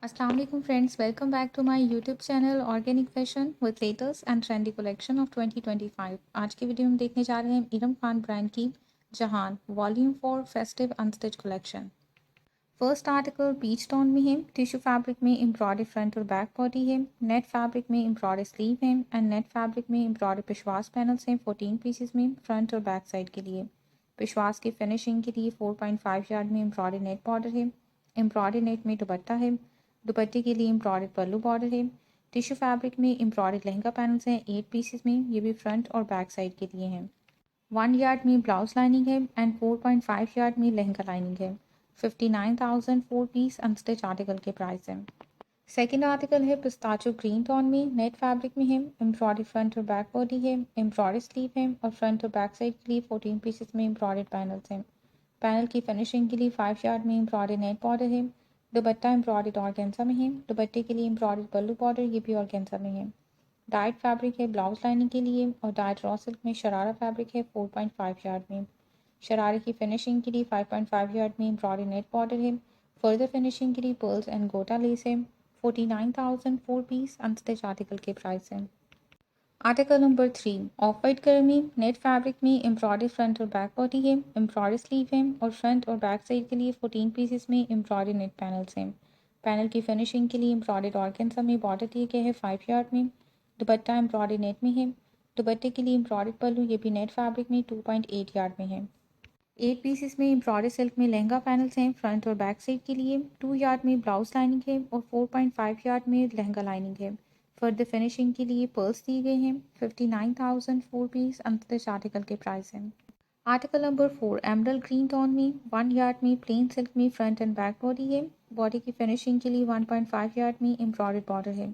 अस्सलाम वालेकुम friends, welcome back to my YouTube channel organic fashion with latest and trendy collection of 2025। आज की video में देखने जा रहे हैं इरम खान ब्रांड की Jahan volume 4 festive unstitch collection. First article peach tone में है, टिश्यू फैब्रिक में एम्ब्रॉयडरी फ्रंट और बैक बॉडी है, नेट फैब्रिक में एम्ब्रॉयडरी स्लीव है एंड नेट फैब्रिक में एम्ब्रॉयडरी पिशवास पैनल्स हैं 14 पीसेस में फ्रंट और बैक साइड के लिए। पिशवास की फिनिशिंग के लिए 4.5 यार्ड में एम्ब्रॉयडरी नेट बॉर्डर है, एम्ब्रॉयडरी नेट में दुपट्टा है, दुपट्टे के लिए एम्ब्रॉयडरी पल्लू बॉर्डर है। टिश्यू फैब्रिक में एम्ब्रॉयडरी लहंगा पैनल्स हैं 8 पीसेस में, ये भी फ्रंट और बैक साइड के लिए हैं। 1 यार्ड में ब्लाउज लाइनिंग है एंड 4.5 यार्ड में लहंगा लाइनिंग है। 59,000 4 पीस अनस्टिच आर्टिकल के प्राइस हैं। सेकेंड आर्टिकल है पिस्ताचो ग्रीन टोन में, नेट फैब्रिक में है, एम्ब्रॉयडरी फ्रंट और बैक बॉडी है, एम्ब्रॉयडरी स्लीव है और फ्रंट और बैक साइड के लिए 14 पीसेस में एम्ब्रॉयडरी पैनल्स हैं। पैनल की फिनिशिंग के लिए 5 यार्ड में एम्ब्रॉयडरी नेट बॉर्डर है, दुपट्टा एम्ब्रॉयडरी ऑर्गेन्जा में है, दुपट्टे के लिए एम्ब्रॉयडरी पल्लू बॉर्डर ये भी ऑर्गेन्जा में है। डाइट फैब्रिक है ब्लाउज लाइनिंग के लिए और डाइट रॉ सिल्क में शरारा फैब्रिक है 4.5 यार्ड में। शरारे की फिनिशिंग के लिए 5.5 यार्ड में एम्ब्रॉयडरी नेट बॉर्डर है। फर्दर फिनिशिंग के लिए पर्ल्स एंड गोटा लेस है। 49,000 4 पीस अनस्टिच आर्टिकल के प्राइस हैं। Article number 3 of white colour में, नेट फैब्रिक में एम्ब्रॉयडरी फ्रंट और बैक बॉडी है, एम्ब्रॉयडरी स्लीव है और फ्रंट और बैक साइड के लिए 14 पीसेस में एम्ब्रॉयडरी नेट पैनल्स हैं। पैनल की फिनिशिंग के लिए एम्ब्रॉयडरी ऑर्गेन्जा में बॉर्डर दिए गए हैं 5 यार्ड में। दुपट्टा एम्ब्रॉयडरी नेट में है, दुपट्टे के लिए एम्ब्रॉयडरी पल्लू ये भी नेट फैब्रिक में 2.8 यार्ड में है। 8 पीसेस में एम्ब्रॉयडरी सिल्क में लहंगा पैनल्स हैं फ्रंट और बैक साइड के लिए। 2 यार्ड में ब्लाउज लाइनिंग है और 4.5 यार्ड में लहंगा लाइनिंग है। फर्दर फिनिशिंग के लिए पर्ल्स दिए गए हैं। 59,000 4 पीस अनस्टिच आर्टिकल के प्राइस हैं। Article number 4 emerald green tone में, 1 यार्ड में प्लेन सिल्क में फ्रंट एंड बैक बॉडी है। बॉडी की फिनिशिंग के लिए 1.5 यार्ड में एम्ब्रॉयडरी बॉर्डर है,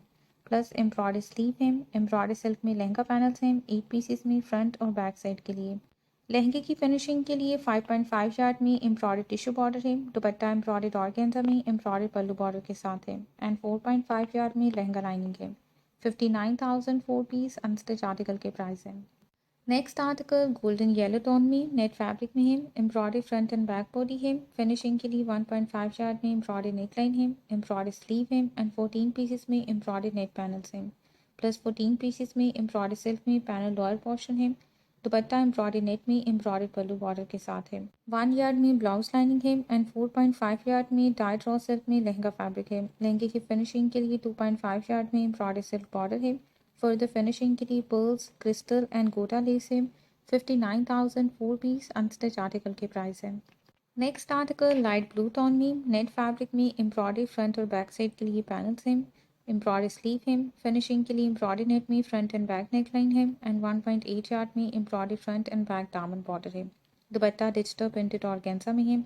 प्लस एम्ब्रॉयडरी स्लीव है। एम्ब्रॉयडरी सिल्क में लहंगा पैनल्स हैं 8 पीसेस में फ्रंट और बैक साइड के लिए। लहंगे की फिनिशिंग के लिए 5.5 यार्ड में एम्ब्रॉयडरी टिश्यू बॉर्डर है, दुपट्टा एम्ब्रॉयडरी ऑर्गेन्जा में एम्ब्रॉयडरी पल्लू बॉर्डर के साथ है एंड 4.5 यार्ड में लहंगा लाइनिंग है। 59,000 4 पीस अनस्टिच आर्टिकल के प्राइस हैं। Next article golden yellow tone में, नेट फैब्रिक में है, embroidery front and back body है। फिनिशिंग के लिए 1.5 यार्ड में एम्ब्रॉयडरी नेक लाइन है, एम्ब्रॉयडरी स्लीव है एंड 14 पीसेस में एम्ब्रॉयडरी नेट पैनल्स हैं, प्लस 14 पीसेस में एम्ब्रॉयडरी सिल्क में पैनल लोअर पोर्शन है। दुपट्टा एम्ब्रॉयडरी नेट में एम्ब्रॉयडरी पल्लू बॉर्डर के साथ है। 1 यार्ड में ब्लाउज लाइनिंग है एंड 4.5 यार्ड में डाइट रॉ सिल्क में लहंगा फैब्रिक है। लहंगे की फिनिशिंग के लिए 2.5 यार्ड में एम्ब्रॉयडरी सिल्क बॉर्डर है। फर्दर फिनिशिंग के लिए पर्ल्स, क्रिस्टल एंड गोटा लेस है। 59,000 4 पीस अनस्टिच आर्टिकल के प्राइस है। Next article light blue tone में, नेट फैब्रिक में एम्ब्रॉयडरी फ्रंट और बैक साइड के लिए पैनल्स हैं, एम्ब्रॉयडरी स्लीव है। फिनिशिंग के लिए एम्ब्रॉयडरी नेट में front and back neck line है एंड 1.8 यार्ड में एम्ब्रॉयडरी फ्रंट एंड बैक दामन बॉर्डर है। दुपट्टा डिजिटल प्रिंटेड ऑर्गेन्जा में है।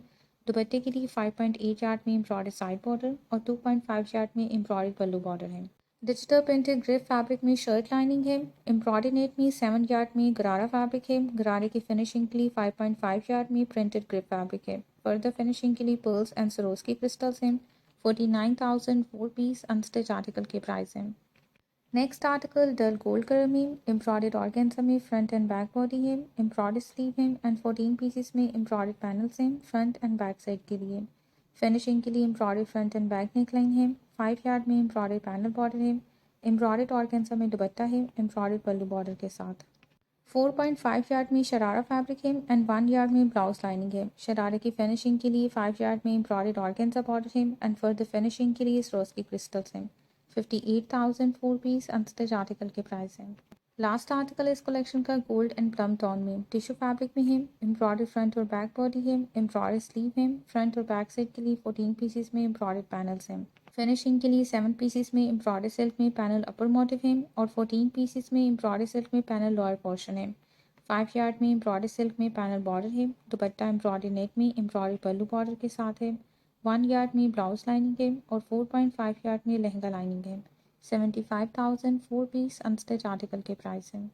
दुपट्टे के लिए 5.8 यार्ड में एम्ब्रॉयडरी साइड बॉर्डर और 2.5 यार्ड में एम्ब्रॉयडरी पल्लू बॉर्डर है। डिजिटल प्रिंटेड ग्रिप फैब्रिक में शर्ट लाइनिंग है। एम्ब्रॉयडरी नेट में 7 यार्ड में गरारा फैब्रिक है। गरारे की फिनिशिंग के लिए 5.5 यार्ड में प्रिंटेड ग्रिप फैब्रिक है। फर्दर फिनिशिंग के लिए पर्ल्स एंड सरोस्की क्रिस्टल्स हैं। 49,000 4 पीस अनस्टिच आर्टिकल के प्राइस हैं। Next article dull gold colour में, एम्ब्रॉयडर्ड ऑर्गेन्जा में फ्रंट एंड बैक बॉडी है, एम्ब्रॉयडर्ड स्लीव है एंड 14 पीसेस में एम्ब्रॉयडर्ड पैनल्स हैं फ्रंट एंड बैक साइड के लिए। फिनिशिंग के लिए embroidered front and back neck line है। 5 यार्ड में एम्ब्रॉयडर्ड पैनल बॉर्डर है। एम्ब्रॉयडर्ड ऑर्गेन्जा में दुपट्टा है एम्ब्रॉयडर्ड पल्लू बॉर्डर के साथ। 4.5 यार्ड में शरारा फैब्रिक है एंड 1 यार्ड में ब्लाउज लाइनिंग है। शरारे की फिनिशिंग के लिए 5 यार्ड में एम्ब्रॉयडर्ड ऑर्गेन्जा बॉर्डर है एंड फर्दर फिनिशिंग के लिए सरोस्की क्रिस्टल्स हैं। 58,000 4 पीस अनस्टिच आर्टिकल के प्राइस हैं। लास्ट आर्टिकल इस कलेक्शन का गोल्ड एंड प्लम टोन में, टिश्यू फैब्रिक में है, एम्ब्रॉयडरी फ्रंट और बैक बॉडी है, एम्ब्रॉयडरी स्लीव है। फ्रंट और बैक साइड के लिए 14 पीसेस में एम्ब्रॉयडर्ड पैनल्स हैं। फिनिशिंग के लिए 7 पीसेस में एम्ब्रॉयडरी सिल्क में पैनल अपर मोटिव है और 14 पीसेस में एम्ब्रॉयडरी सिल्क में पैनल लोअर पोर्शन है। 5 यार्ड में एम्ब्रॉयडरी सिल्क में पैनल बॉर्डर है। दुपट्टा एम्ब्रॉयडरी नेट में एम्ब्रॉयडरी पल्लू बॉर्डर के साथ है। 1 यार्ड में ब्लाउज लाइनिंग है और 4.5 यार्ड में लहंगा लाइनिंग है। 75,000 4 पीस अनस्टिच आर्टिकल के प्राइस हैं।